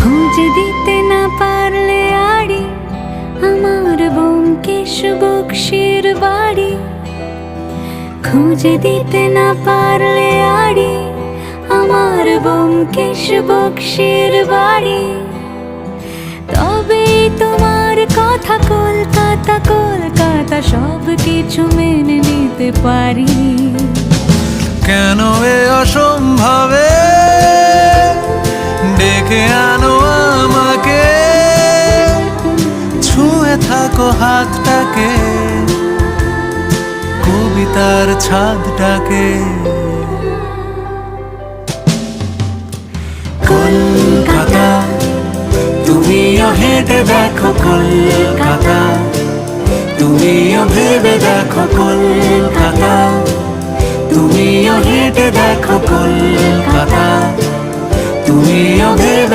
খুঁজে দিতে না পারলে আড়ি আমার ব্যোমকেশ বক্সির বাড়ি। খুঁজে দিতে না পারলে আড়ি আমার ব্যোমকেশ বক্সির বাড়ি। তবে তোমার কথা কলকাতা কলকাতা সব কিছু মেনে নিতে পারি। কেন এ অসম্ভবে ডেকে আনো আমাকে, ছুঁয়ে থাকো হাতটাকে, কবিতার ছাদটাকে। কলকাতা তুমিও হেঁটে দেখো কলকাতা, তুমিও ভেবে দেখো কলকাতা, তুমিও হেঁটে দেখো কলকাতা, তুমিও ভেবে